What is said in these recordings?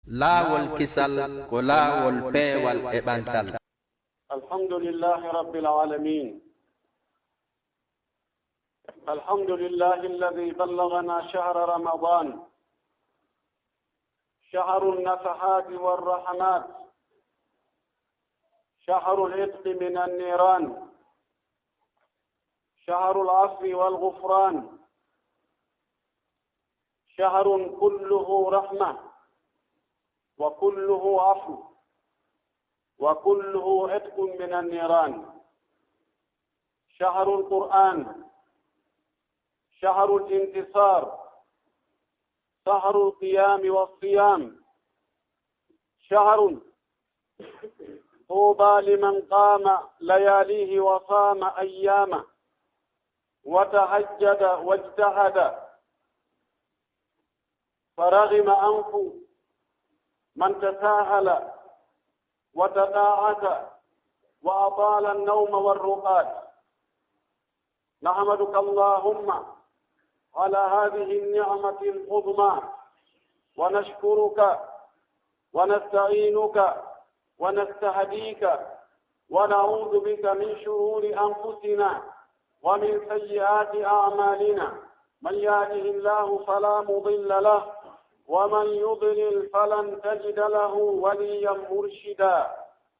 laawol kisal ko laawol peewal e ɓantal. الحمد لله رب العالمين. الحمد لله الذي بلغنا شهر رمضان، شهر النفحات والرحمات، شهر العتق من النيران، شهر العفو والغفران، شهر كله رحمة وكله عفو وكله عتق من النيران، شهر القرآن، شهر الانتصار، شهر القيام والصيام، شهر طوبى لمن قام لياليه وصام أيامه وتهجد واجتهد فرغم أنف من تساهل وتقاعد وأطال النوم والرقاد. نحمدك اللهم على هذه النعمة العظمى ونشكرك ونستعينك ونستهديك ونعوذ بك من شرور أنفسنا ومن سيئات أعمالنا، من يهده الله فلا مضل له ومن يضلل فلن تجد له وليا مرشدا.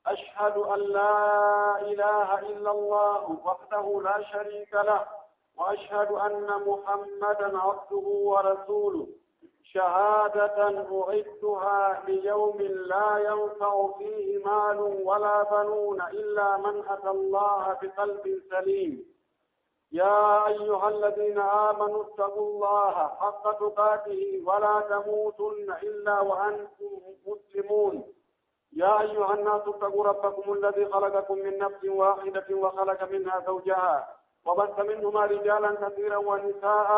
أشهد أن لا إله إلا الله وحده لا شريك له، وأشهد أن محمدا عبده ورسوله، شهادة أعدها ليوم لا ينفع فيه مال ولا بنون إلا من أتى الله بقلب سليم. يا أيها الذين آمنوا اتقوا الله حق تقاته ولا تموتن إلا وأنتم مسلمون. يا أيها الناس اتقوا ربكم الذي خلقكم من نفس واحدة وخلق منها زوجها وبث منهما رجالا كثيرا ونساء،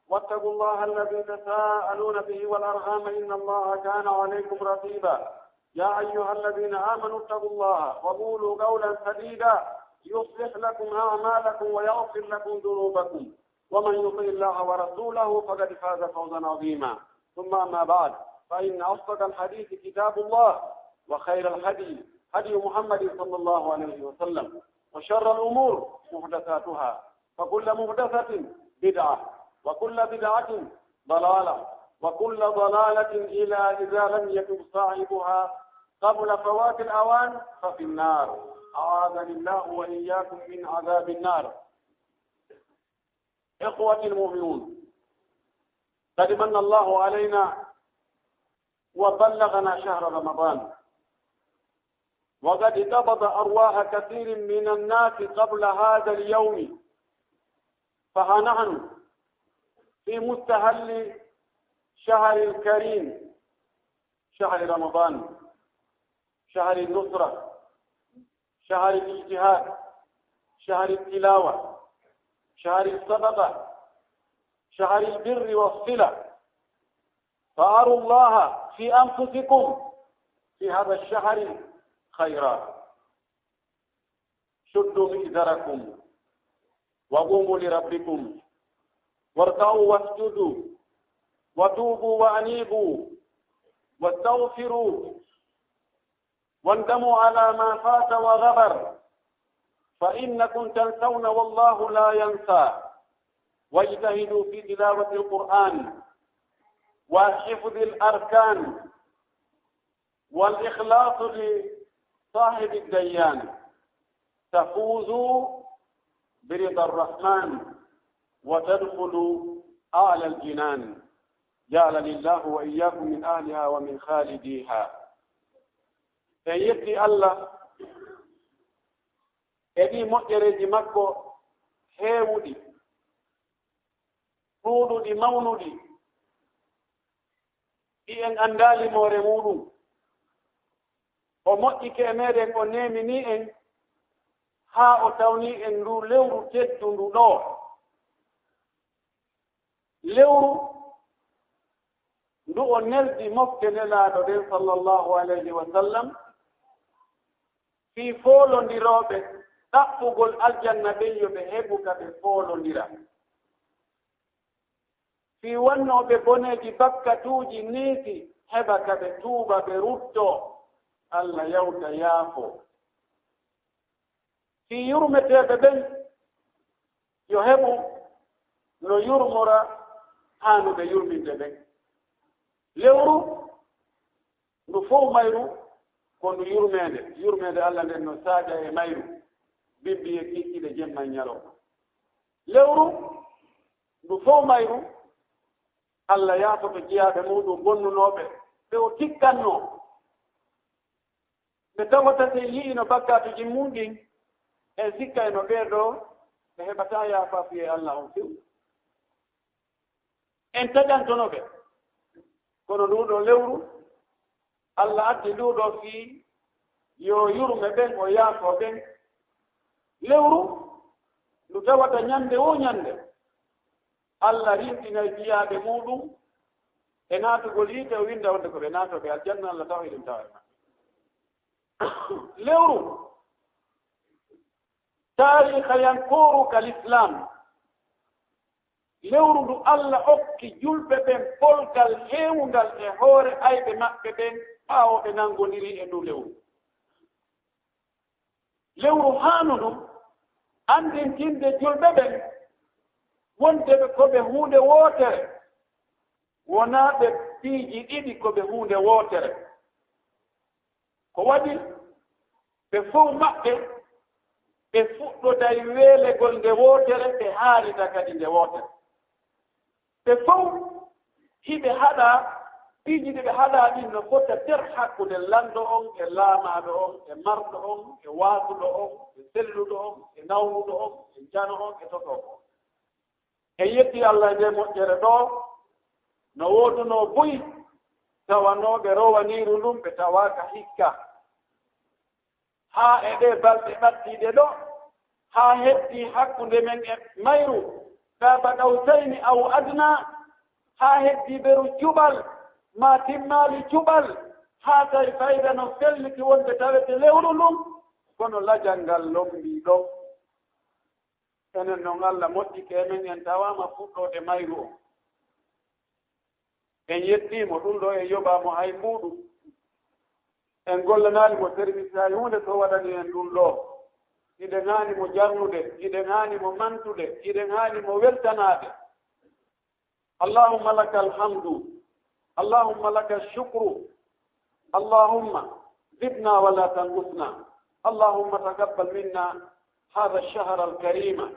واتقوا الله الذي تساءلون به والأرحام إن الله كان عليكم رقيبا. يا أيها الذين آمنوا اتقوا الله وقولوا قولا سديدا يصلح لكم أعمالكم ويغفر لكم ذنوبكم، ومن يطع الله ورسوله فقد فاز فوزا عظيما. ثم أما بعد، فإن أصدق الحديث كتاب الله، وخير الهدي هدي محمد صلى الله عليه وسلم، وشر الأمور محدثاتها، فكل محدثة بدعة وكل بدعة ضلالة وكل ضلالة إلى إذا لم يتب صاحبها قبل فوات الأوان ففي النار. أعاذني الله وإياكم من عذاب النار. إخوة المؤمنون، قد من الله علينا وبلغنا شهر رمضان، وقد قبض أرواح كثير من الناس قبل هذا اليوم، فها نحن في مستهل شهر الكريم، شهر رمضان، شهر النصرة، شهر الاجتهاد، شهر التلاوة، شهر الصدقة، شهر البر والصلة. فأروا الله في أنفسكم في هذا الشهر خيرا. شدوا مئزركم وقوموا لربكم واركعوا واسجدوا وتوبوا وأنيبوا واستغفروا واندموا على ما فات وغبر، فإنكم تنسون والله لا ينسى. واجتهدوا في تلاوة القرآن وحفظ الأركان والإخلاص لصاحب الديان، تفوزوا برضا الرحمن وتدخلوا أعلى الجنان. جعلني الله وإياكم من أهلها ومن خالديها. فيبدي الله edi moƴƴereji makko heewuɗi ɗuuɗuɗi mawnuɗi ɗi en anndali moore muɗum. O moƴƴike e meɗen, o nemini en haa o tawni en ndu lewru teddundu ɗo, lewru ndu o neldi mofte nelaaɗo ɗen sallallahu alayhi wa sallam fii foolondirooɓe ɗaɓɓugol aljanna ɓen yo ɓe heɓu ka ɓe foolondira, fii wannooɓe boneeji bakkatuuji niisi هبك بتوبة برده الله يوت يافو في يرمة ببن يهبو لو يرمر هانو بيرمي ببن لورو نفو ميرو كون يرمي الله لأنه ساجة ميرو بيبي يكيكي لجمع نيالو لورو نفو ميرو الله يافو بجيادة مودو بنو نوبة بيو تكنو بتوتا سيئينو بكا تجمونجين سيكا إنو بيردو بهبتا يافا في الله فيو انت جانتو نوبة كونو لودو لورو الله أتي لودو في يو يرمي بين ويافو بين لورو لتوتا نياندي ونياندي Allah rintina jiyaade muɗum e naatugol yiite o winda wonde ko ɓe naatoɓe aljanna Allah tawa eɗen tawa e maɓɓe lewru taarihayankoru kalislam lewru ndu Allah okki julɓe ɓen polgal heewungal e hoore ayɓe maɓɓe ɓen ɓaawo ɓe nanngondiri e ndu lewru haanu ɗum andintinde julɓe ɓen wonde ɓe ko ɓe huunde wootere wonaa ɓe piiji ɗiɗi ko ɓe huunde wootere ko waɗi ɓe fof maɓɓe ɓe fuɗɗoday weelegol nde wootere ɓe haalita kadi nde wootere ɓe fof hiɓe haɗa piiji ɗi ɓe haɗa ɗin no fota nder hakkunde lanndo on e laamaaɗo on e marɗo on e waasuɗo on e selluɗo on e nawnuɗo on e jano on e toto on e yetti Allah nde moƴƴere ɗo no wooduno buyi tawanooɓe rowaniiru ndum ɓe tawaaka hikka haa e ɗe balɗe ɓattiiɗe ɗo haa hetti hakkunde men e mayru kaaba ɗawtayni aw adna haa heddi ɓeru juɓal ma timmaali juɓal haa tawi fayda no felliti wonde tawete lewru ndum kono lajal ngal lombii ɗo enen noon Allah moƴƴike men en tawama fuɗɗode mayru o en yettimo ɗum ɗo en yoɓamo hay muɗum en gollanalimo service hay hunde to waɗani en ɗum ɗo iɗen hani mo jarnude iɗen hani mo mantude iɗen hani mo weltanade allahumma laka alhamdu allahumma laka alshukru allahumma zidna wala tanqusna allahumma taqabbal minna هذا الشهر الكريم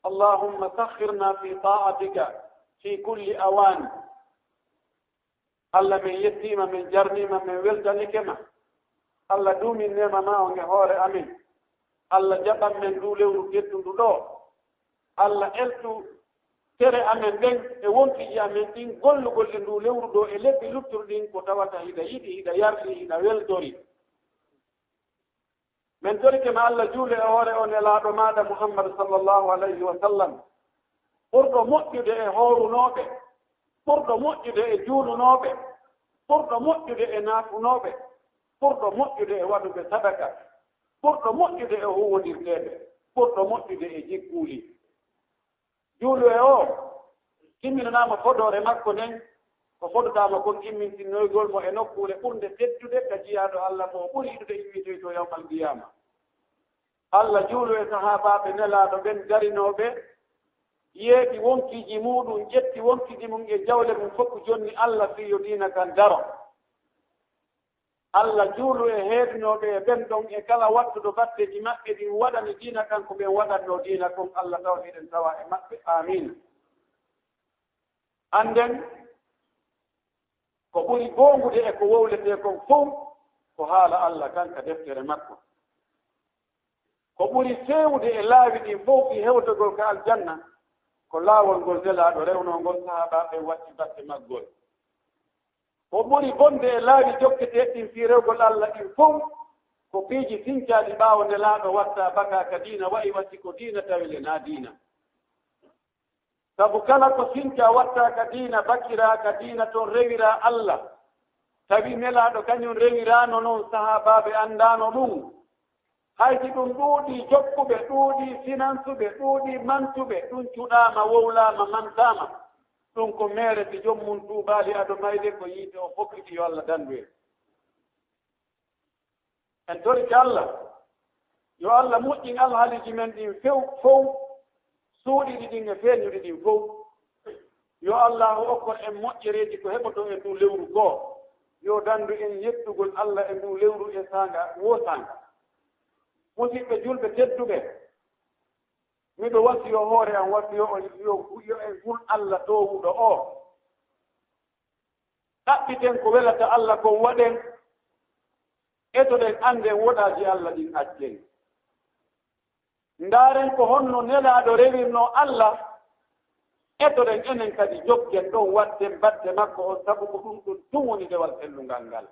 اللهم سخرنا في طاعتك في كل أوان الله من يتيم من جرنيم من ولد لكما الله دوم النعمة ما هو نهار أمين الله جبا من دولة وكتن دولو الله ألتو ترى أمين بين وونتي أمين دين قل دولة ودو إلي بلوتر دين كتواتا إذا يدي إذا يرسي إذا ولدوري من ذلك ما الله جول أوره أن لا رماد محمد صلى الله عليه وسلم برضو مؤجد هورو نوبه برضو مؤجد جول نوبه برضو مؤجد ناف نوبه برضو مؤجد وادو بسبكة برضو مؤجد هو ديرده برضو مؤجد جيكولي جول أو كمين نام فدور مكونين ففدور دام كون كمين تنويغول مو إنوكولي كونde teddude kajiyaado Allah mo ɓuri yiɗude immitoyto yawmal qiyama Allah juulu e sahaabaaɓe nelaaɗo ɓen garinooɓe yeeɗi wonkiiji muɗum ƴetti wonkiiji mum e jawle mum fof jonni Allah fiyo diina kan daro Allah juulu e heedinooɓe e ɓen ɗon e kala wattuɗo batteji maɓɓe ɗin waɗani diina kan ko ɓen waɗatno diina kon Allah taw eɗen tawa e maɓɓe amin anden ko ɓuri goongude e ko wowletee kon fof ko haala Allah kanka deftere makko ko ɓuri feewde e laawi ɗin fof ki hewtogol ko aljanna ko laawol ngol nelaaɗo rewno ngol sahaabaaɓe watti batte maggol ko ɓuri bonde e laawi jokketeeɗin fi rewgol Allah ɗin fof ko piiji sincaaɗi ɓaawo nelaaɗo watta baka ka diina wayi watti ko diina tawile naa diina sabu kala ko sinca watta ka diina bakira ka diina toon rewira Allah tawi nelaaɗo kañum rewiraano noon sahaabaaɓe anndaano ɗum haysi ɗum ɗuuɗi jokkuɓe ɗuuɗi finansuɓe ɗuuɗi mantuɓe ɗum cuɗaama wowlaama mantaama ɗum ko meerete jommum tuubaali aɗo mayde ko yiide o fokkiti yo Allah danduye en toriki Allah yo Allah moƴƴin alhaaliji men ɗin fof suuɗiɗi ɗin e feeñuɗi ɗin fof yo Allah okkon en moƴƴereeji ko heɓoto e ndu lewru goo yo dandu en yettugol Allah e ndu lewru e saanga woosanga musidɓe julɓe tedduɓe miɗo wasiyo hoore am wasiyo yo en gul Allah towuɗo o ɗaɓɓiten ko welata Allah ko waɗen etoɗen anden woɗaaji Allah ɗin accen ndaaren ko honno nelaaɗo rewirno Allah etoɗen enen kadi joggen ɗon watten badde makko on sabu ko ɗum ɗum tun woni dewal sellungal ngal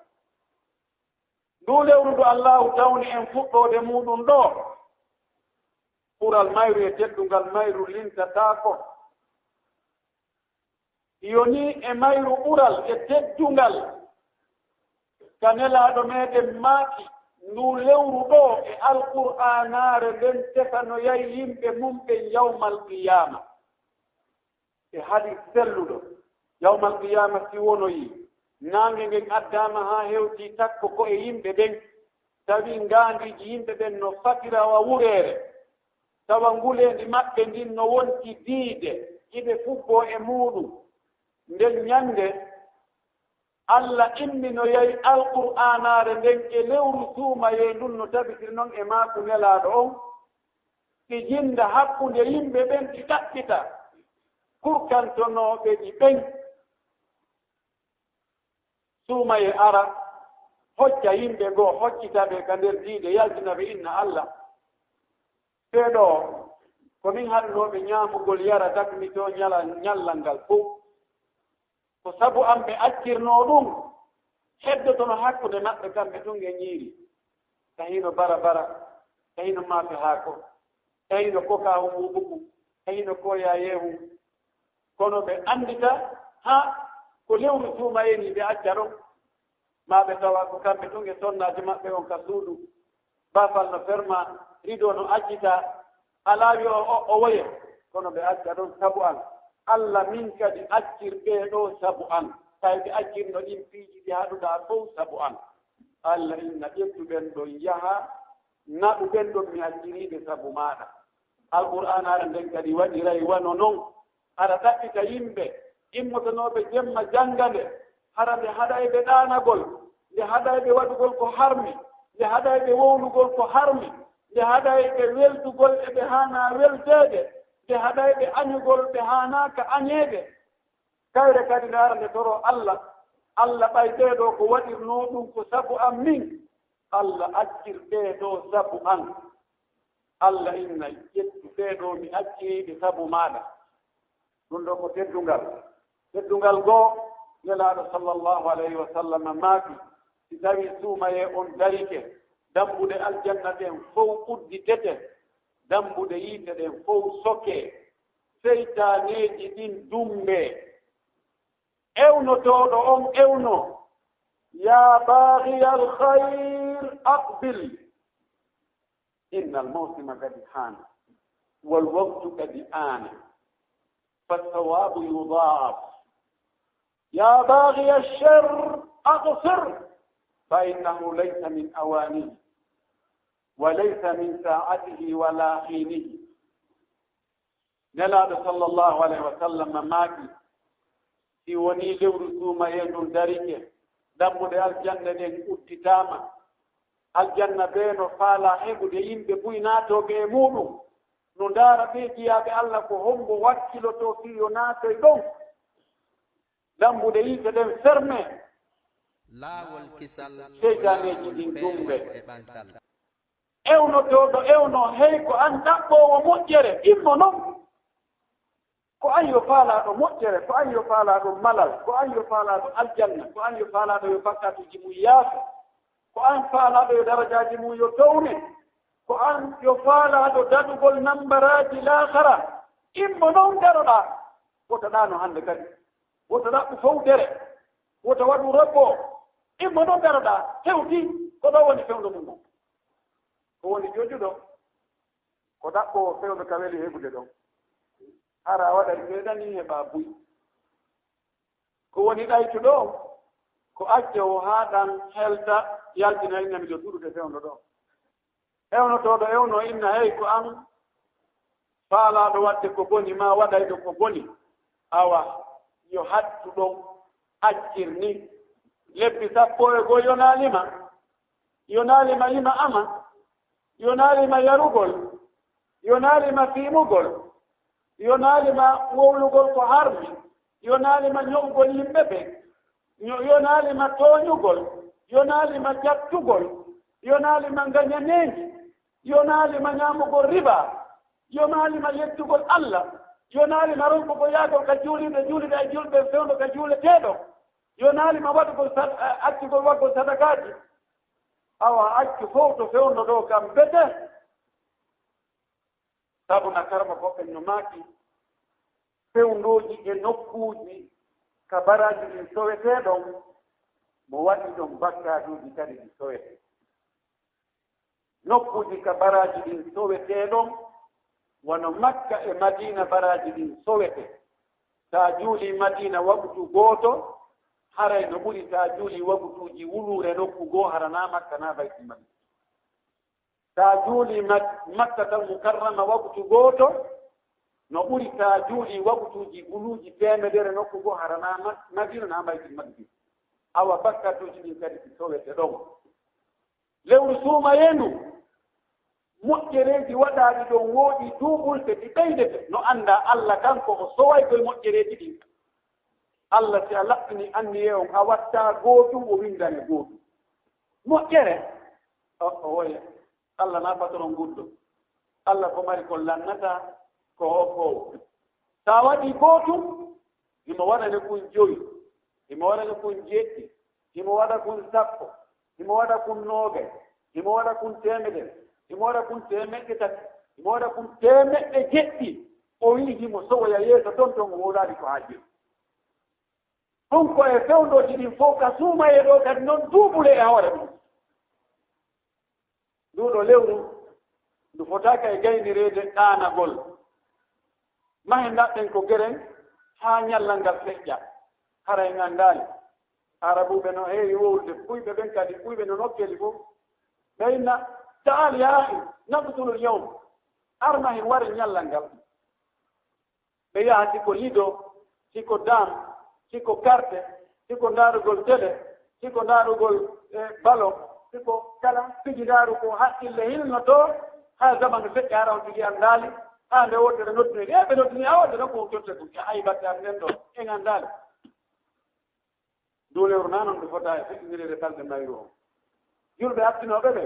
ndu lewru ndu Allahu tawni en fuɗɗode muɗum ɗo ɓural mayru e teddungal mayru lintataako yoni e mayru ɓural e teddungal ka nelaaɗo meɗen maaki ndu lewru ɗo e alqur'anaare nden tefano yahi yimɓe mum ɓe yawmal qiyama e hadis selluɗo yawmal qiyama si wonoyi naange ngen addama haa hewti takko ko e yimɓe ɓen tawi ngaandiji yimɓe ɓen no fatirawa wureere tawa nguleendi maɓɓe ndin no wonti diide iɓe fuggoo e muɗum nden ñannde Allah immino yahi alqur'anaare nden e lewru suumaye ndun no tabitir noon e maaku nelaaɗo on ɗi jinda hakkunde yimɓe ɓen ɗi ɗaɓɓita kurkantonooɓe ɗi ɓen suumaye ara hocca yimɓe goo hoccitaɓe ka nder diide yaltina ɓe inna Allah ɓeeɗo ko min haɗunooɓe ñaamugol yara dakmi to ñallal ngal fof ko sabu am ɓe accirnoo ɗum heddotono hakkunde maɓɓe kamɓe tun e ñiiri tahino bara tahino maafe haako tahino kokaahu muɓuku tahino koyayehu kono ɓe anndita ha ko lewru suumayeni ɓe acca ɗon maa ɓe tawa ko kamɓe tun e sonnaaji maɓɓe on ka suudu baafal no ferma rido no accita alaawi o woye kono ɓe acca ɗon sabu an Allah min kadi accirɓe ɗo sabu an tawi ɓe accirno ɗin piiji ɗi haɗuɗaa fof sabu an Allah inna ƴettuɓen ɗon yaha naɗuɓen ɗon mi acciriiɓe sabu maaɗa alqur'an aɗa nden kadi waɗiray wano noon aɗa ɗaɓɓita yimɓe immotonooɓe jemma janngande hara nde haɗayɓe ɗaanagol nde haɗayɓe waɗugol ko harmi nde haɗayɓe wownugol ko harmi nde haɗayɓe weldugol eɓe haana weldeede nde haɗayɓe añugol ɓe haanaaka añeede kayre kadi nde ara nde toro Allah ɓayɗeeɗo ko waɗirnoo ɗum ko sabu am min Allah accirɓeeɗo sabu an Allah inna ƴettuɓeeɗo mi acciriiɓe sabu maaɗa ɗum ɗo ko teddungal goo nelaaɗo sallllahu alayhi wa sallam maaki si tawi suumaye on darike dambuɗe aljanna ɗen fof udditete dambuɗe yiite ɗen fof soke seytaaneeji ɗin dumbe ewnotooɗo on ewno ya baagiya alkhayr aqbil inna almawsima kadi haana walwaqtu kadi aana فالثواب يضاعف يا باغي الشر أقصر فإنه ليس من أوانه وليس من ساعته ولا حينه نلاد صلى الله عليه وسلم ماكي في وني لور ثم يندون داريك دمو دي الجنة دي اتتاما الجنة بينو فالا هبو دي يمبي بويناتو بيمونو no ndaara ɓe jiyaaɓe Allah ko hombo wakkiloto fiyo naatoy ɗon dambude yiite ɗen ferme laawol kisal seytaneeji ɗin dumɓe ewnotooɗo ewno hey ko an ɗaɓɓoowo moƴƴere immo noon ko an yo faalaaɗo moƴƴere ko an yo faalaaɗo malal ko an yo faalaaɗo aljanna ko an yo faalaaɗo yo bakkatuji mum yaaso ko an faalaaɗo yo darajaaji mum yo towne ko an yo faalaɗo daɗugol nambaraji laakara immo noon daroɗa woto ɗano hannde kadi woto ɗaɓɓu fowdere woto waɗu robbo immo noon daroɗa hewti ko ɗo woni fewdo mum o ko woni jojuɗo ko ɗaɓɓo fewdo ka weli heɓude ɗon hara waɗani meeɗani heɓa buy ko woni ɗaytuɗo ko acce o haaɗan helta yaltina inna mi joɗɗuɗude fewno ɗo ewnotoɗo ewno inna hey ko an faalaɗo wadde ko boni ma waɗayɗo ko boni awa yo hattu ɗon accirni lebbi 10 yonaalima yima ama yonaalima yarugol yonaalima fiimugol yonaalima wowlugol ko harmi yonaalima ño'ugol yimɓe ɓe yonaalima tooñugol yonaalima jattugol yonaalima ngañaneeji yonaalima ñaamugol riba yonaalima yettugol Allah yonaalima ronkugo yaagol ka juuliɓe e julɓe fewndo ka juuleteeɗo yonaalima waɗugol accugol waggol sadakaaji awa accu fof to fewndo ɗo kam bete sabu na karma fof en no maaki fewndoji e nokkuuji ka baraji ɗin soweteeɗon mo waɗi ɗon bakkaajuuji kadi ɗi sowete nokkuuji ka baraji ɗin soweteeɗon wono Makka e Madina baraji ɗin sowete sa juuli Madina waɓutu gooto haray no ɓuri sa juuli waɓutuuji wuluure nokku goo harana Makka na Baytul Maqdis sa juuli Makkatal Mukarrama waɓutu gooto no ɓuri sa juuli waɓutuuji ɓuluuji 100 nokku goo harana Madina na Baytul Maqdis awa bakkatuuji ɗin kadi ɗi sowete ɗon lewru suumayendu moƴƴereeji waɗaaɗi ɗon wooɗi duuɓulde ɗi ɓeydete no annda Allah kanko o soway koye moƴƴereeji ɗin Allah si a laɓɓini anniye on a wattaa gootum o windane gootum moƴƴere o woya Allah naa patoron guddo Allah ko mari ko lannata ko hokkoowo so a waɗii gootum himo waɗane kun 5 himo waɗane kun 7 himo waɗa kun 10 himo waɗa kun 20 himo waɗa kun 100 himo waɗa kun 300 himo waɗa kun 700 o wii himo sowoya yeeso ton o woolaani ko haajiri ɗum ko e fewndoji ɗin fof ka suumaye ɗo kadi noon duuɓule e hoore mum nduɗo lewru ndu fotaaka e gaynireede ɗaanagol mahe ndaɓɓen ko geren haa ñallal ngal feƴƴa hara en anndaali arabuɓe no heewi wowlde ɓuyɓe ɓen kadi ɓuyɓe no nokkeli fof ɓeyna taal yaahi nabtulul yawm arma hen ware ñallal ngal ɓe yaha siko lido siko dam siko carte siko ndaarugol télé siko ndaarugol ballon siko kala piji ndaaru ko haqqille hilno to haa zamanu feƴƴa ara on tigi anndaali haa nde wotere noddunede ɓe nodduni a wadde noon ko totte ɗum e haybatte nden ɗo en anndaali ndu lewru naa noon ɗo fota e feƴƴinirede balɗe mayru o julɓe haɓtinooɓe ɓe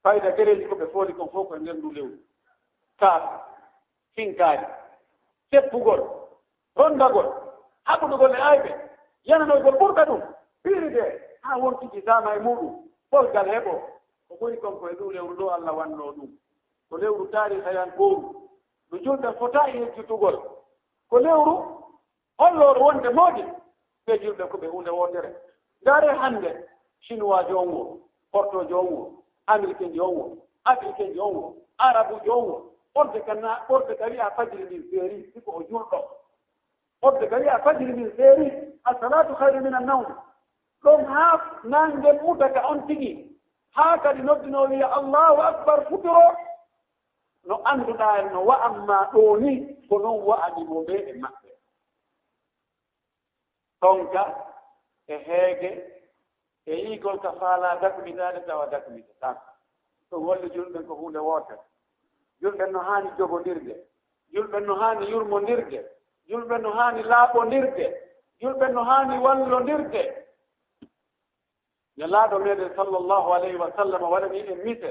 fayda gereeji ko ɓe fooli kon fof koye nder ndu lewru kaasa hinkaari seppugol rondagol haɓudugol e ayɓe yananoygol ɓurɗa ɗum piiride haa wontiji sama e muɗum ɓolgal heɓo ko ɓuri kon koye ɗum lewru ɗo Allah wanno ɗum ko lewru taarihayan gooru no julɓe fota e yejjutugol ko lewru hollooru wonde moodi ɓe julɓe ko ɓe hunde wootere ndaare hannde chinois jo on wo porto jo on wo américain jo on wo africain jo on wo arabu jo on wo ɓorde ka wi'a fajiri ndin feeri siko o julɗo ɓorde ka wi'a fajiri ndin feeri assalatu hayru min annawm ɗon haa nange ɓutaka on tigi haa kadi noddinoo wiya allahu akbar futuro no annduɗaa no wa'anma ɗoo ni ko noon wa'animo ɓe e maɓɓe tonka e heege e yiigol ka faalaa dakumitaade tawa dakumita tan ɗum holli julɓen ko huunde wootere julɓen no haani jogondirde julɓen no haani yurmondirde julɓen no haani laaɓondirde julɓen no haani wallondirde nelaaɗo meeɗen sallllahu alayhi wa sallam waɗani en mise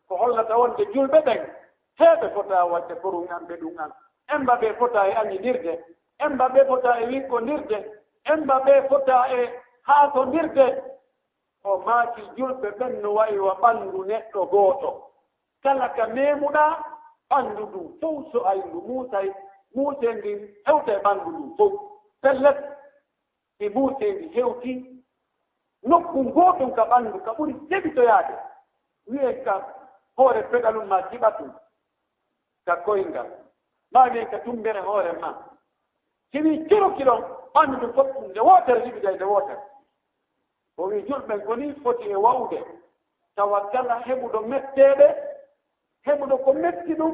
ko hollata wonde julɓe ɓen heeɓe fotaa wadde korum an ɓe ɗum an emba ɓe fotaa e añidirde emba ɓe fotaa e wikkondirde emba ɓe fotaa e haatondirde o maaki julɓe ɓen no wayi wa ɓanndu neɗɗo gooto kala ka meemuɗaa ɓanndu ndun fof so ay ndu muusee ndin hewta e ɓanndu ndun fof pellet e muusee ndi hewti nokku gootum ka ɓanndu ka ɓuri heɓitoyaade wiye ka hoore peɗalum ma jiɓatum ka koyngal ma wiye ka tumbere hoore ma si wi ciruki ɗon andu fottum de wotere libida de wotere o wi julɓe koni foti e wawde tawakkala heɓuɗo mettede heɓuɗo ko metti ɗum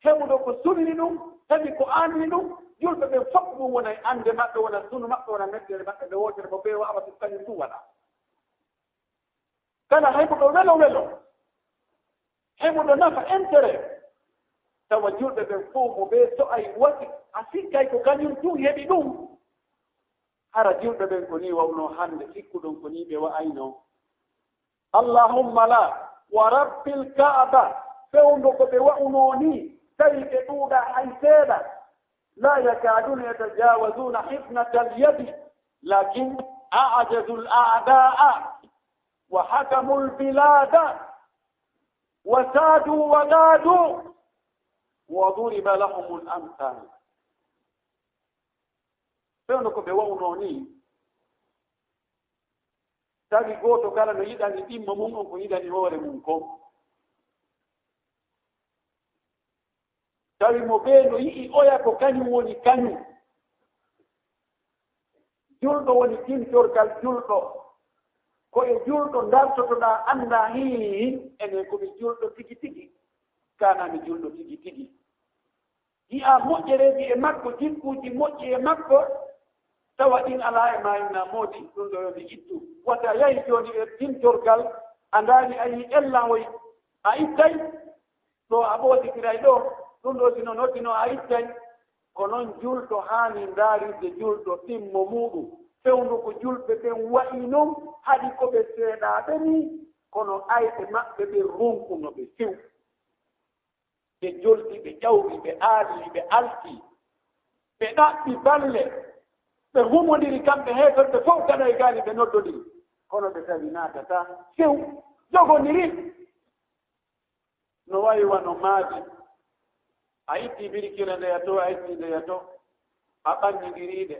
heɓuɗo ko sunni ɗum heɓi ko anni ɗum julɓe ɓe fof ɗum wona e ande maɓɓe wona sunu maɓɓe wona mettede maɓɓe ɓe wotere ko ɓe wawa so kañum ɗum waɗa kala heɓuɗo welo welo heɓuɗo nafa intérêt tawa julɓe ɓen fof mo ɓe so ay waɗi a sikkay ko kañum tun heɓi ɗum hara julɓe ɓen ko ni wawno hande sikkuɗon ko ni ɓe wa'ayno allahumma la wa rabbil kaaba fewndo ko ɓe wa'uno ni tawi ɓe ɗuuɗa hay seeɗa la yakaduna yatajawazuna hifnata alyadi lakin a'jadu al-a'da'a wa hakamu al-bilada wa sadu wa gadu wa duriba lahum al-amthal fewndo ko ɓe wawno ni tawi gooto kala no yiɗani ɗimmo mum on ko yiɗani hoore mum ko tawi mo ɓe no yi'i oya ko kañum woni kañum julɗo woni timtorgal julɗo ko e julɗo dartotoɗa annda hihi enen komi julɗo tigi tigi kanami julɗo tigi tigi yi'a moƴƴereji e makko jikkuji moƴƴi e makko tawa ɗin ala e mayimna moodi ɗum ɗo yomi ittu wata yahi joni e timtorgal andani a yi ellawoy a ittay ɗo a ɓooditiray ɗo ɗum ɗo sino noddino a ittay ko noon julɗo haani ndaarirde julɗo ɗimmo muɗum fewndu ko julɓe ɓen wayi noon haɗi ko ɓe seeɗaaɓe ni kono ayɓe maɓɓe ɓe runkuno ɓe few ɓe jolti ɓe ƴawri ɓe aali ɓe alti ɓe ɗaɓɓi balle ɓe humodiri kamɓe heetorɓe fof gaɗa e gaali ɓe noddodiri kono ɓe tawi naatata few jogoniri no wayi wano maadi a itti birikira ndeya to a itti ndeya to a ɓannidiriiɗe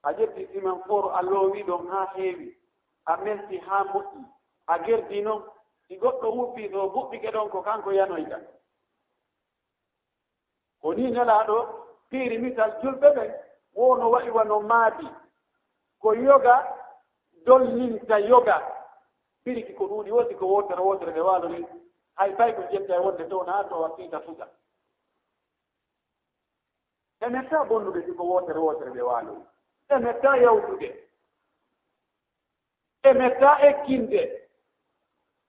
a ƴetti siman for a loowi ɗon haa heewi a melti haa moƴƴi a gerdi noon si goɗɗo wuppi to buɓɓike ɗon ko kanko yanoyta ko ni nelaaɗo piiri misal julɓe ɓen wono wayi wano maadi ko yoga dollinta yoga biriki ko ɗuuɗi wosi ko wotere wotere ɓe waalo ni hay fay ko jetta e wonde toon haa to waɗtiita fuga e metta bonnude siko wotere wotere ɓe waalo e metta yawtude e metta ekkinde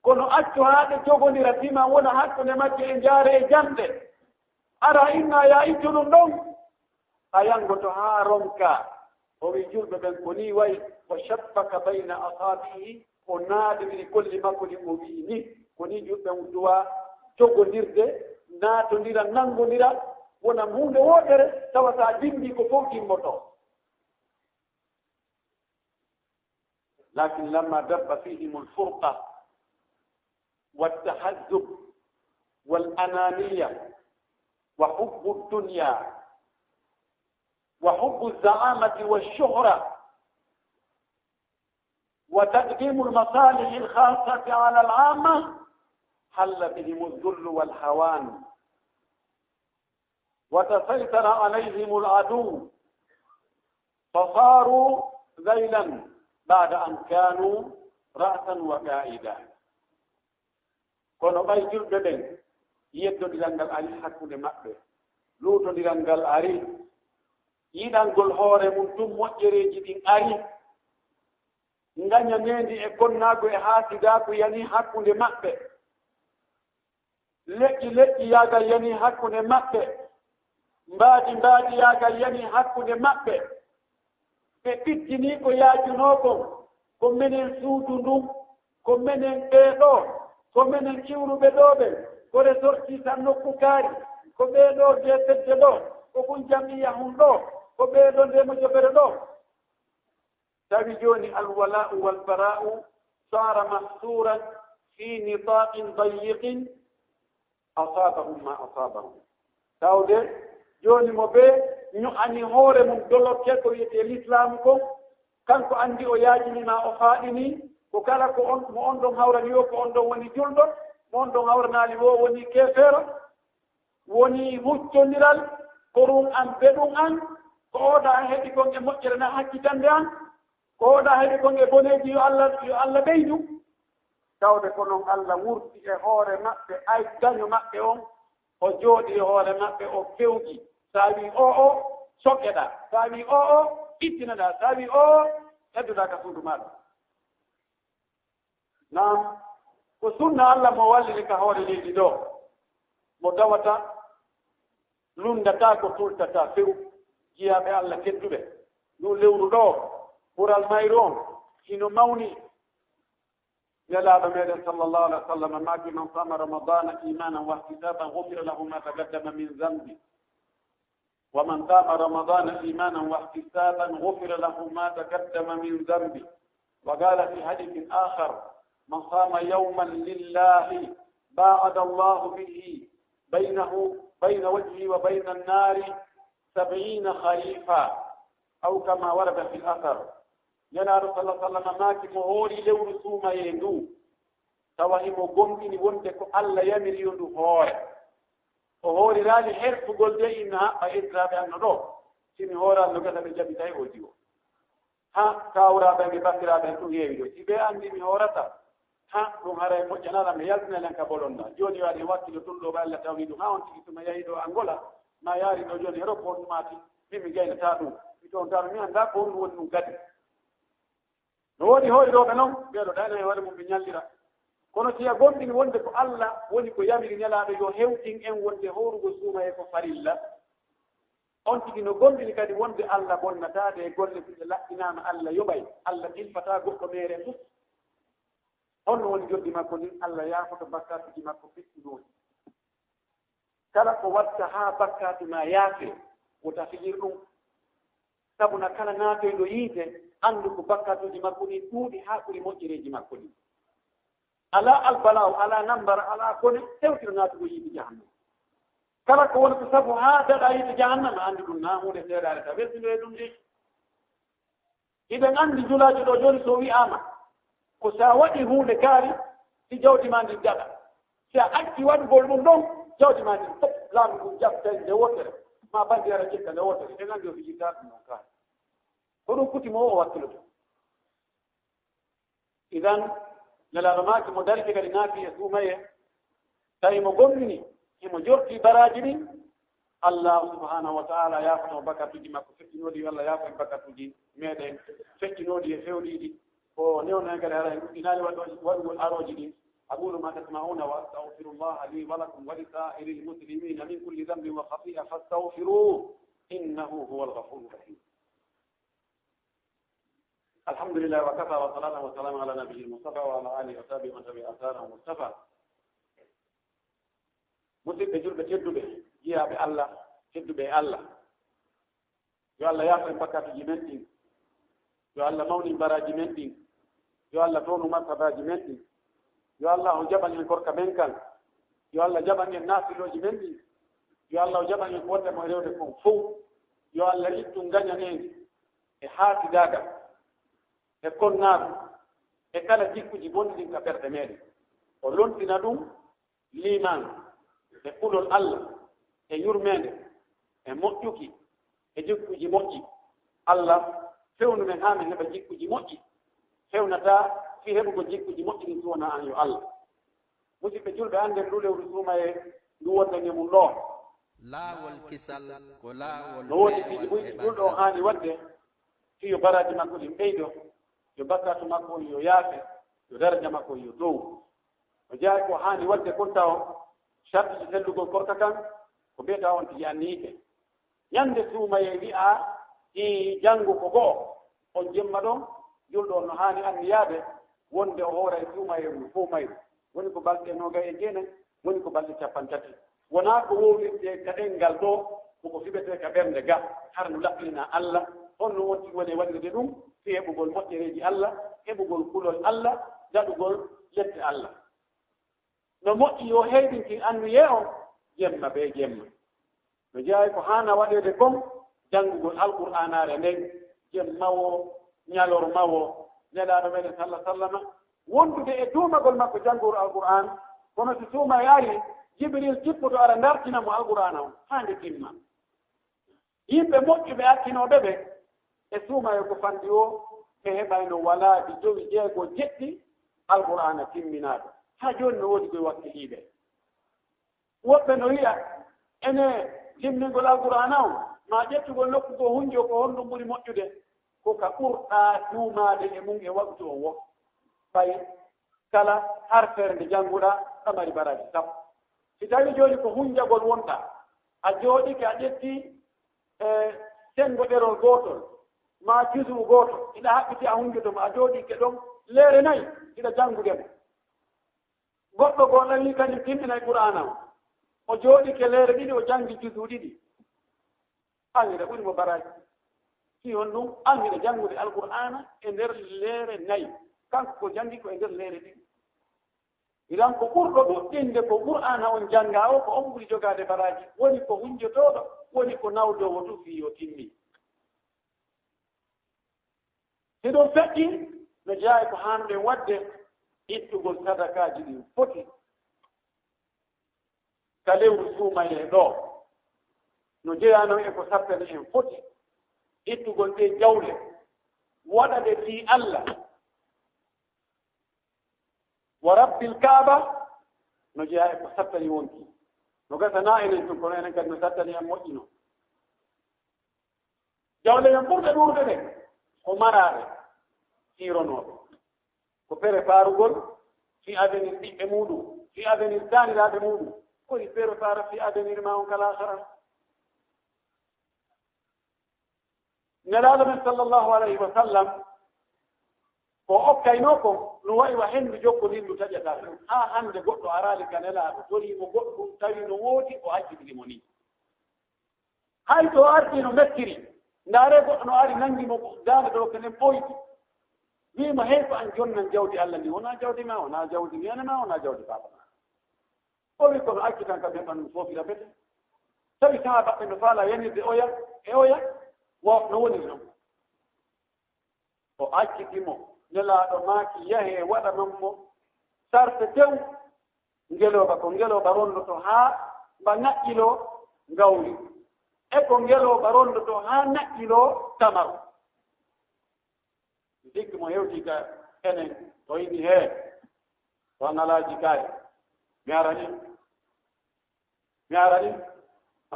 kono accu haa ɓe jogondira tima wona hakkunde majje e jaare e jande ara inna ya ittu ɗum ɗon a yangoto haa ronka o wi julɓe ɓen ko ni wayi o shabbaka bayna asabihi o naadiri kolli makko ɗi o wii ni ko ni julɓe duwa jogondirde naatondira nangodira wona hunde wotere tawata dindi ko fof timmoto lakin lamma dabba fihim alfurqa والتحزب والأنانية وحب الدنيا وحب الزعامة والشهرة وتقديم المصالح الخاصة على العامة حل بهم الذل والهوان وتسيطر عليهم العدو فصاروا ذيلا بعد أن كانوا رأسا وقائدا kono ɓay julɓe ɓen yettodiral ngal ari hakkude maɓɓe luutodiral ngal ari yiɗangol hoore mum tum moƴƴereeji ɗin ari ngaña neendi e konnaago e haasidaago yani hakkunde maɓɓe leƴƴi yaagal yani hakkunde maɓɓe mbaadi yaagal yani hakkunde maɓɓe ɓe ɓittinii ko yaajunoo ko menen suudu ndun ko menen ɓeeɗoo ko menen ciwruɓe ɗo ɓen ko resorti tan nokku kaari ko ɓeeɗo defedde ɗo ko kun jamiya hun ɗo ko ɓeeɗo ndemo jogere ɗo tawi jooni alwala'u walbara'u sara mahsuran fi nitaqin dayiqin asabahum ma asabahum tawde jooni mo ɓe ño'ani hoore mum dolokke ko wiyete l'islam ko kanko anndi o yaajinima o faaɗini ko kala ko on mo on ɗon hawrani o ko on ɗon woni julɗo mo on ɗon hawranaali o woni keefeero woni hucconiral ko ɗum an be ɗum an كودا هدي كون موجرنا حكي تندان كودا هدي كون بونيجي يو الله بيدو tawde ko noon Allah wurti e hoore maɓɓe ay daño maɓɓe on o jooɗi e hoore maɓɓe o fewji sa wi o soƴƴeɗa sa wi o ittinaɗa sa wi o heddoɗa ka suudu maɗa nam ko sunna Allah mo wallini ka hoore leydi ɗo mo dawata lundata ko tultata few jiyaɓe Allah kedduɓe ɗum lewru ɗo ɓural mayru on hino mawni يلا بمير صلى الله عليه وسلم ما في من صام رمضان إيمانا واحتسابا غفر له ما تقدم من ذنبه ومن صام رمضان إيمانا واحتسابا غفر له ما تقدم من ذنبه وقال في حديث آخر من صام يوما لله باعد الله به بين وجهه وبين النار 70 خريفا أو كما ورد في الأثر yana sallallahu alaihi wasallam maaki mo hoori lewru suumaye ndu tawa himo gomɗini wonde ko Allah yamiri yo ndu hoore o hooriraani herfugol de inna haɓɓa irtaaɓe anno ɗo simi hoorano gasa ɓe jaɓitay o diwo ha kawraaɓe ɓe bakkiraaɓe ɗum heewi ɗo si ɓe anndi mi hoorata ha ɗum haray moƴƴanaɗa mi yaltinalen ka bolonna jooni waɗi wakkilo tulɗo ɓe Allah tawni ɗum ha on tigi tuma yahi ɗo Angola ma yaari ɗo jooni aéroport ɗumati mimi gaynata ɗum mi toon tano mi annda ko ɗum woni ɗum kadi no woodi hoyɗooɓe noon ɓeeɗo ɗane e waɗa mum ɓe ñallira kono si a gomɗini wonde ko Allah woni ko yamiri ñalaaɗo yo hewtin en wonde horugo suuma e ko farilla on tigi no gomɗini kadi wonde Allah bonnataade e golle ɗiɗe laɓɓinaama Allah yoɓay Allah ɗilfataa goɗɗo meere fof honno woni joddi makko ndin Allah yaafoto bakkatuji makko feƴƴinooɗi kala ko watta haa bakkatu ma yaafe wota fijir ɗum sabuna kala naatoyɗo yiite anndu ko bakkatuji makko ɗi ɗuuɗi haa ɓuri moƴƴereeji makko ɗi alaa albalaw alaa nambara alaa kone tewtiro naatugo yiide jahannama kala ko woni ko sabu haa daɗa yiide jahannama anndi ɗum naamude seeɗaare ta weltinoye ɗum ɗi iɗen anndi julaajo ɗo jooni so wi'aama ko so a waɗi huunde kaari si jawdi ma ndi daɗa si a acci waɗugol ɗum ɗon jawdi ma ndi fof laamu ɗum jaɓtay nde wotere ma bandiyara jikka nde wotere eɗen anndi o fijirtaa ɗum ɗon kaari ko ɗum kutimo o wakkiloto idan nelaaɗo maaki mo darike kadi naafi e suumaye tawi mo gomɗini himo jortii baraaji ɗi Allah subhanahu wa taala yaafono bakkatuji makko feƴƴinooɗi walla yaafo en bakkatuji meeɗen feƴƴinooɗi e fewɗiiɗi ko newnen kadi ara en ɗuɗɗinaali waɗugol arooji ɗi أقول ما تسمعون وأستغفر الله لي ولكم ولسائر المسلمين من كل ذنب وخطيئة فاستغفروه إنه هو الغفور الرحيم الحمد لله وكفى وصلاة وسلام على نبي المصطفى وعلى آله وصحبه ومن تبع آثاره مصطفى مسلم بجرب تدبه جيها بالله تدبه الله يا الله يا فين بكات جمنتي يا الله موني برا جمنتي يا الله تونو مرتبة جمنتي يا الله جبل الكرك بينكن يا الله جبل الناس لو جمنتي يا الله جبل الكوت ما يريدكم فو يا الله يتون غنيانين إحاتي دادا e konnaɗum e kala jikkuji bonɗin ka ɓerde meɗen o lontina ɗum liman e kulol Allah e yurmede e moƴƴuki e jikkuji moƴƴi Allah fewnu men haa min heɓa jikkuji moƴƴi fewnata fi heɓugo jikkuji moƴƴi ɗin suwona an yo Allah musidɓe julɓe annden ndu lewru suuma e ndu wondani mum ɗo laawol kisal ko laawol no woodi piiji ɓuyɗi julɗo o haani waɗde fiyo baraji makko ɗin ɓeydo yo bakkatu makko yo yaafe yo daraja makko yo dow o jeeya ko haani wadde konta o sartiji sellugol korka kan ko mbiyata on tigi anniike ñande suumaye wi'a i janngu ko go'o on jemma ɗon julɗo on no haani anniyaade wonde o hoora e suumaye mum fof mayru woni ko balɗe nogaye e jeenayi woni ko balɗe 30 wonaa ko wowlirde ka ɗenngal ɗo koko fiɓete ka ɓernde ga har no laɓɓina Allah on no wonti woni waɗirde ɗum fi heɓugol moƴƴereeji Allah heɓugol kulol Allah daɗugol lette Allah no moƴƴi yo heydinki annuye o jemma be jemma no jeeya ko haana waɗeede kon janngugol alqur'anaare nden jemmawo ñalormawo nelaaɗo meɗen sallah sallama wondude e tuumagol makko janngol alqur'an kono so tuuma yaari jibril jippoto ara ndartina mo alqur'ana o haa nde timma yimɓe moƴƴuɓe akkinoɓe ɓe e suumayo ko fandi o ɓe heɓayno walaaɓi jowi jeego jeɗɗi alqur'ana timminaaɗo haa jooni no woodi koye wakkiliiɓe woɓɓe no wiya ene timmingol alqur'ana o ma ƴettugol nokku ko hunjo ko honɗum ɓuri moƴƴude ko ka ɓurɗaa duumaade e mum e waktu o wo ɓay kala harfere nde jannguɗaa ɗamari baraji sappo si tawi jooni ko hunjagol wonɗa a jooɗike a ƴetti sengo ɗerol gootol ma jusu gooto iɗa haɓɓiti a hunjotomo a jooɗike ɗon leere nayi iɗa janngudemo goɗɗo goo ɗalli kañum timminay qur'ana o jooɗike leere ɗiɗi o janngi jusu ɗiɗi an ina ɓuri mo baraji si on ɗum an ina janngude alqur'ana e nder leere nayi kanko ko janngi ko e nder leere ɗiɗi idan ko ɓurɗo ɗuɗɗinde ko qur'ana on jannga o ko on ɓuri jogaade baraji woni ko hunjotooɗo woni ko nawdowo tu fii o timmi si ɗum feƴƴi no jeeya ko haanɗen waɗde ittugol sadakaji ɗin foti ka lewru suumaye ɗo no jeeyano e ko sappene en foti ittugol ɗe jawle waɗade fii Allah wa rabbil kaaba no jeeya e ko sattani wonti no gasana enen tun kono enen kadi no sattani en moƴƴino jawle men ɓurɗe ɗurde ɗe ko maraɗe siironooɓe ko pere faarugol fi avenir ɓiɓɓe muɗum fi avenir daaniraaɓe muɗum koni pere faara fi avenir ma on kala sara nelaaɗo men sallllahu alayhi wa sallam ko okkayno ko no wayi wa henndu jokkodindu taƴata ɗum haa hannde goɗɗo araali ka nelaaɗo toriimo goɗɗum tawi no woodi o accitiri mo ni hay to arti no mettiri ndaare goɗɗo no ari nanngimo daande ɗo kenen ɓoyti wiima hey ko an jonnan jawdi Allah ndi wonaa jawdi ma wonaa jawdi miyane ma wonaa jawdi baaba ma o wi kono acci tan ka ɓe ɓanndu foofira bete tawi saha baɓɓe no faala yanirde oya e oya wo no woni noon o accitimo nelaaɗo maaki yahe waɗa non mo sarte tew ngelooba ko ngelooba rondoto haa mba ŋaƴƴiloo ngawri e ko ngelooba rondoto haa ŋaƴƴiloo tamaru diggi mo hewti ka enen to yiɗi hee to ngalaaji kaye mi arani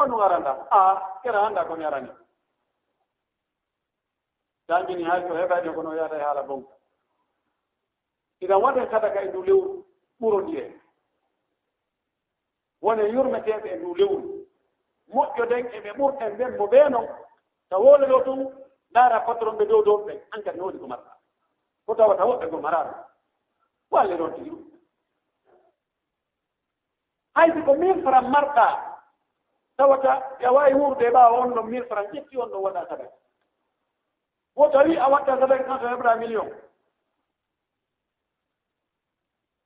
on ɗum aranda kera annda ko mi arani jangini hay to heɓayde kono yahata e haala bonka idan waɗen sadaka e ndu lewru ɓurondi e wone yurmeteɓe e ndu lewru moƴƴoden eɓe ɓurɗen ɓen mo ɓee non ta woole ɗo tun ndaara patron ɓe dow ɓen an kadi no woodi ko marɗa ko tawata woɓɓe ko maraɗo walle ɗon tigi ɗum haysi ko 1000 francs marɗa tawata a wawi wurde e ɓaawa on ɗon 1000 francs ƴetti on ɗon waɗa sadaka wo tawi a watta sadaka tan to heɓra million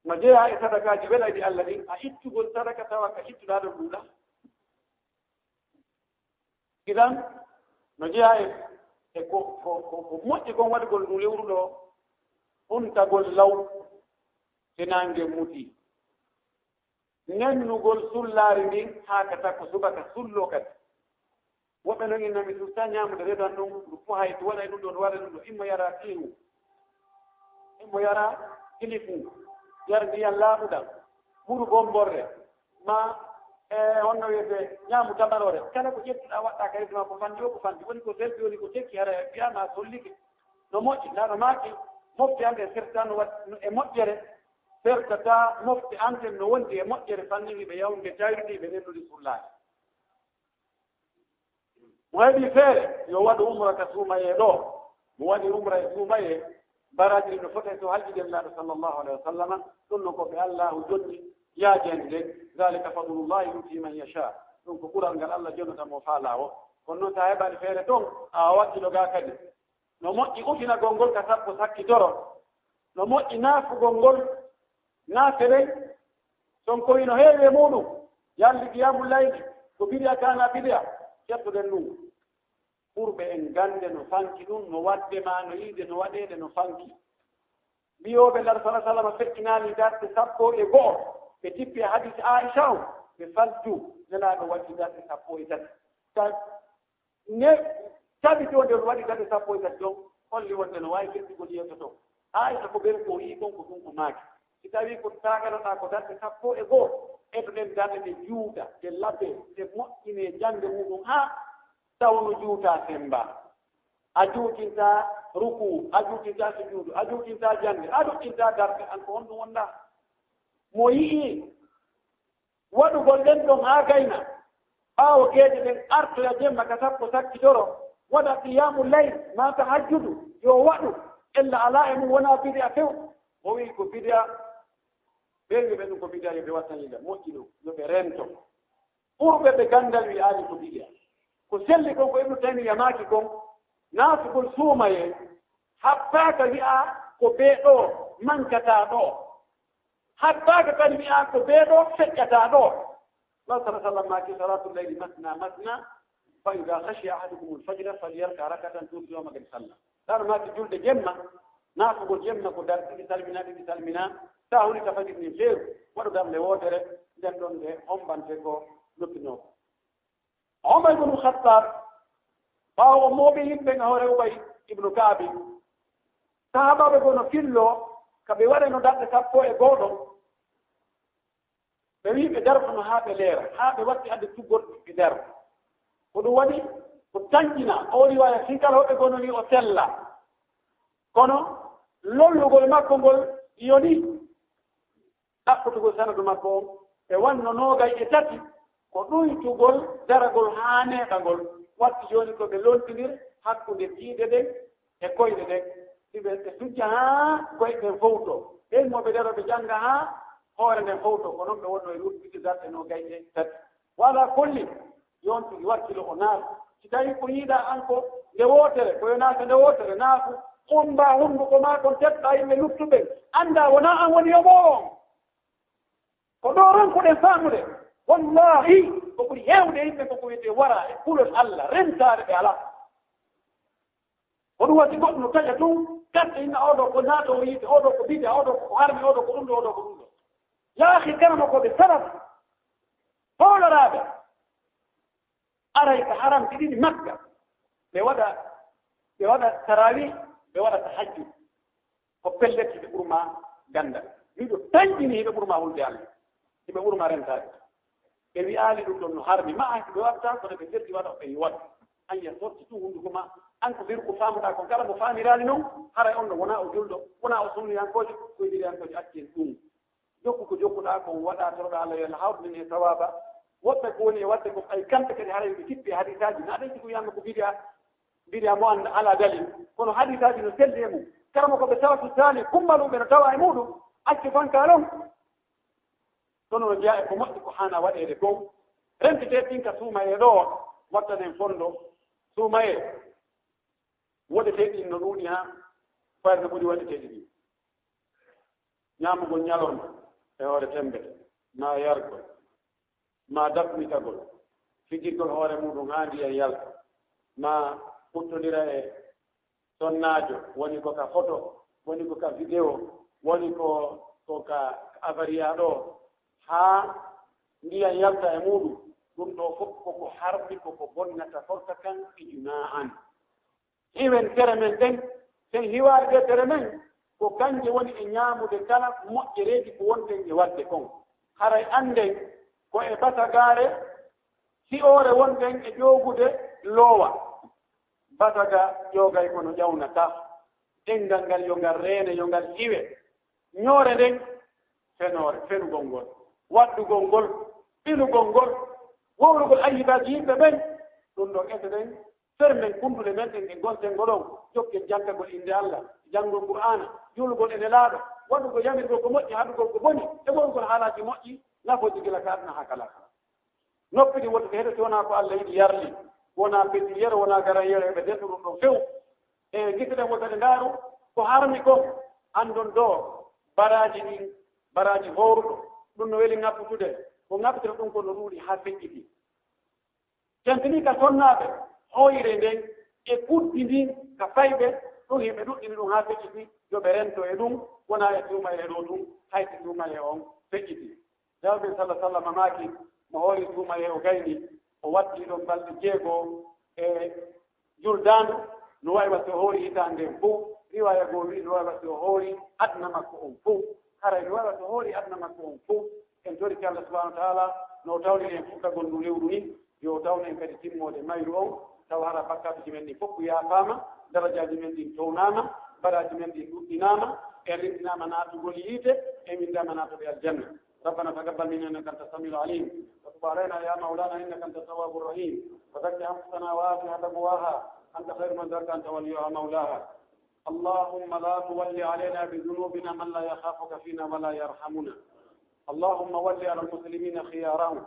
no jeeya e sadakaji weɗayɗi Allah ɗin a ittugol sadaka tawa ka ittuɗa ɗo ɗuuɗa idan no jeeya e ko moƴƴi kon waɗugol ndu lewru ɗo untagol law te nange muti nennugol sullaari ndin haa ka takko subaka sullo kadi woɓɓe noon innami susta ñamude redan ɗum ɗum fo hay to waɗay ɗum ɗo waɗa ɗum ɗo immo yara tiiru immo yara kilifu yar ndiyan laaɓuɗam ɓuru gomborre ma honno wiyete ñaamu tabarore kala ko ƴettuɗa waɗɗa ka resma ko fandi o ko fandi woni ko selfi woni ko tekki hara wiyama sollike no moƴƴi naɗo maaki mofte ande sertano wat e moƴƴere sertata mofte anten no wondi e moƴƴere fannini ɓe yawnde tawirɗi ɓe rennude sullaade mo heɓi feere yo waɗu umra ka suumaye ɗo mo waɗi umra e suumaye baraji ɗi no fota so hajjiden laaɗo sallllahu alayhi wa sallam ɗum no ko ɓe allahu jonni yaajende nden zalika fadlullahi yuti man yasha ɗum ko ɓural ngal Allah jonnata mo faala o kono noon sa heɓani feere toon a waɗɗino ga kadi no moƴƴi ufinagol ngol ka sappo sakkitoro no moƴƴi naafugol ngol naafere son ko wino heewi e muɗum yalli qiyamu layli ko biɗiya kana biɗiya ƴettuɗen ɗum ɓurɓe en gande no fanki ɗum no waɗde ma no yiide no waɗede no fanki mbiyoɓe lar sala sallama feƴƴinani darɗe 11 ɓe tippi e hadis Aisha o ɓe faltu nelaɗo waddi darɗe 13 ne tabiti wonde no waɗi kadi sappo e tati ɗon holli wonde no wawi firtigol yeeso to haysa ko ɓen ko yi kon ko ɗum ko maaki si tawi ko taganoɗa ko darde sappo e goho eto ɗen darde ɗe juuta ɗe labbe ɗe moƴƴine jande muɗum ha tawno juuta semba a juutinta ruku a juutinta sujuudu a juutinta jande a juutinta darde an ko on ɗum wonɗa mo yii waɗugol ɗen ɗon ha gayna ɓaawo geeje ɗen artoya jemma ka sappo sakkitoro waɗa qiyamu layl ma tahajjudu yo waɗu illa ala e mum wona bidia few o wi ko bidia ɓen ɓe ɗum ko bidia yoɓe wattaniɗa moƴƴi ɗum yoɓe rento ɓurɓe ɓe gandal wi aali ko bidia ko selli kon ko ibnu taymiya maaki kon naatugol suumaye habbaaka wi'a ko ɓeeɗo mankata ɗo habbaaka kadi wi'a ko ɓeeɗo feƴƴata ɗo الله صلى الله عليه وسلم ما صلاة الليل مثنى مثنى فإذا خشي أحدكم الفجر فليركع ركعة تورث يوم قد صلى دار ما تجول جمة نافق الجمة كدار تسلمنا تاهوني تفجر من خير ورقم لوتر دندون ده هم بانتكو لبنو عمر بن الخطاب فهو موبي بن هوري ابن كعب صحابة بن كيلو كبيوار إنه دار تسابو إغودو ɓe darfano haa ɓe leera haa ɓe watti adde tuggol ɓe dar ko ɗum waɗi ko tañƴina o riwaya sinkal hoɓe gono ni o sella kono lollugol makko ngol yoni ɗaɓɓutugol sanadu makko on ɓe wanno noogay e tati ko ɗuytugol daragol haa neeɗa ngol watti jooni ko ɓe lontinir hakkunde tiiɗe ɗen e koyɗe ɗen ɓe sujja haa koye ɓen fowto ɓen mo ɓe daro ɓe jannga haa hoore nden fowto ko noon ɓe wonno e luttuɗi darɗe no gayɗe tati wala kolli yontuɗi wakkilo o naatu si tawi ko yiiɗa an ko nde wootere koyo naata nde wootere naaku umba hunnduko ma kon teɗɗa yimɓe luttuɓe annda wona an woni yoɓoo on ko ɗo ronkuɗen faamude wallahi ko ɓuri heewde yimɓe koko wiyete wara e kulol allah rentaare ɓe alaa ko ɗum waɗi goɗɗo no taƴa tun gatta inna oɗo ko naato o yiite oɗo ko bide oɗo ko harmi oɗo ko ɗum ɗo oɗo ko ɗum ɗo يا أخي كرمك بسبب قول رابع أريك حرام تدين مكة بوضع تراويح بوضع تحجد وقلت بقرما جندا يدو تنجني بقرما هو الجال بقرما رنتاج كذي آلي دون حرمي ما أنك بوضع تنصر بسيرتي وضع في وضع أن يصورت توهندكما أنك بيركو فامو تاكم كرم فامي رالنو حرا يقولنا ونا أجلدو ونا أصولي أنكوش كويدي أنكوش أكين توم jokku jokkuɗa ko waɗa torɗa Allah yo hawɗin e sawaba woɓɓe ko woni e wadde ko ay kamɓe kadi haɗa ɓe kiɓɓe hadisaji na aɗa ko wiyama ko bidia mo anda ala dalil kono hadisaji no selli e mum karama koɓe tawatu tani kummaluɓe no tawa e muɗum acce fankalon kono no jeeya e ko moƴƴi ko hana waɗede ko rentete ɗinka suumaye ɗo wattanen fondo suumaye woɗeteɗi no ɗuuɗi ha fayde ɓuuri waɗeteɗi ɗi ñamugol ñalonde e hoore tembete ma yargol ma dafmitagol fijirgol hoore muɗum haa ndiya yalta ma huttodira e sonnaajo woni ko ka photo woni ko ka vidéo woni ko ka avaria ɗo haa ndiya yalta e muɗum ɗum ɗo fof koko harmi koko bonnata forta kan ijuna an hiwen tere men ɗen sen hiwaari ɗe tere men ko kanje woni e ñaamude kala moƴƴereeji ko wonten e wadde kon haray annden ko e batagaare si'oore wonten e ƴoogude loowa bataga ƴoogay kono ƴawnata ɗenngal ngal yo ngal reene yo ngal hiwe ñoore nden fenugol ngol waddugol ngol ɓilugol ngol wowrugol ayibaji yimɓe ɓen ɗum ɗo ete ɗen fermen kundude men ɗen e gonten ngolon jokke jangagol inde Allah janngol qur'ana julugol ene laaɗo waɗugol yamirgol ko moƴƴi haɗugol ko boni e wongol haalaji moƴƴi nafoji gila ka aduna ha kala noppi ɗi woɗɗi heɗoti wona ko Allah yiɗi yarli wona beddi yero wona garan yero ɓe dendu ɗum ɗo few e gitiɗen wotade ndaaru ko harmi kon andon do baraji ɗin baraji howruɗo ɗum no weli ŋapputude ko ŋappitira ɗum ko no ruuɗi ha feƴƴiti jantini ka sonnaɓe hoyre nden e kuddi ndin ka fayɓe ɗum yimɓe ɗuɗɗini ɗum ha feƴƴiti yoɓe rento e ɗum wona e tuumaye ɗo ɗum hayti tuumaye on feƴƴiti jawɓe sallah sallam maaki mo hoori tuumaye o gayni o watti ɗon balɗe 6 جردان نواي وتهوري إذا عندهم فو رواية قولي نواي وتهوري أدنى مكون فو خرج نواي وتهوري أدنى مكون فو إن توري الله سبحانه وتعالى نوتاوني ينفوك قولوا ليوروني يوتاوني إن كتتم مودي ما يرون توهر بكات جمني فوق يا فاما درجة جمني توناما برا جمني دوتناما إرين ناما ناتو قوليته إمين داما ناتو بالجنة ربنا تقبل منا إنك أنت السميع العليم وتب علينا يا مولانا إنك أنت التواب الرحيم وزكي أنفسنا وآتها تقواها أنت خير من زكى أنت وليها مولاها اللهم لا تولي علينا بذنوبنا من لا يخافك فينا ولا يرحمنا اللهم ولي على المسلمين خيارهم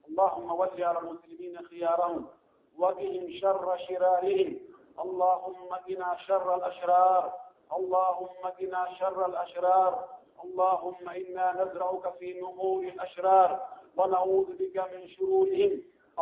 اللهم ولي على المسلمين خيارهم وقهم شر شرارهم اللهم قنا شر الأشرار اللهم قنا شر الأشرار اللهم إنا نزرعك في نحور الأشرار ونعوذ بك من شرورهم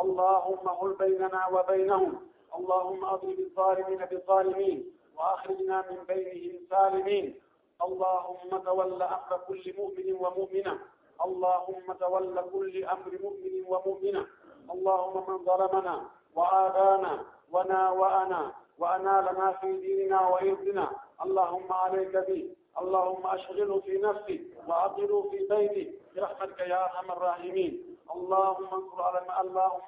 اللهم حل بيننا وبينهم اللهم أضرب الظالمين بالظالمين وأخرجنا من بينهم سالمين اللهم تول أمر كل مؤمن ومؤمنة اللهم تول كل أمر مؤمن ومؤمنة اللهم من ظلمنا وآذانا وناوأنا وأنالنا في ديننا وإرضنا اللهم عليك به اللهم أشغله في نفسي وأعطله في بيتي برحمتك يا أرحم الراحمين اللهم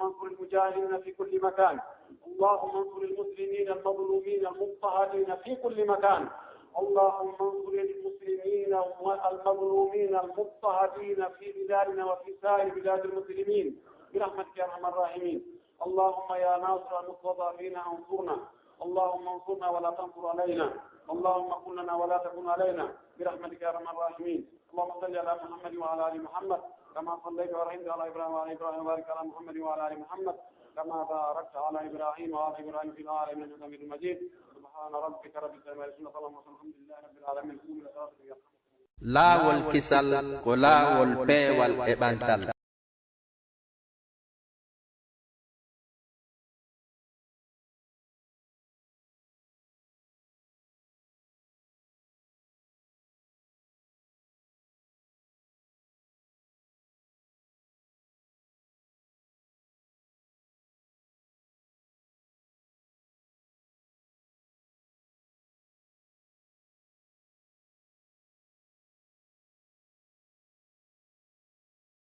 انصر المجاهدين في كل مكان اللهم انصر المسلمين المظلومين المضطهدين في كل مكان اللهم انصر المسلمين المظلومين المضطهدين في بلادنا وفي سائر بلاد المسلمين برحمتك يا ارحم الراحمين اللهم يا ناصر المستضعفين انصرنا اللهم انصرنا ولا تنصر علينا اللهم كن لنا ولا تكن علينا برحمتك يا ارحم الراحمين اللهم صل على محمد وعلى ال محمد كما صليت ورحمت على ابراهيم وعلى ابراهيم وبارك على محمد وعلى ال محمد كما باركت على ابراهيم وعلى ابراهيم في العالمين انك حميد مجيد سبحان ربك رب العزه عما يصفون الحمد لله رب العالمين لا والكسل كلا والبي والإبانتال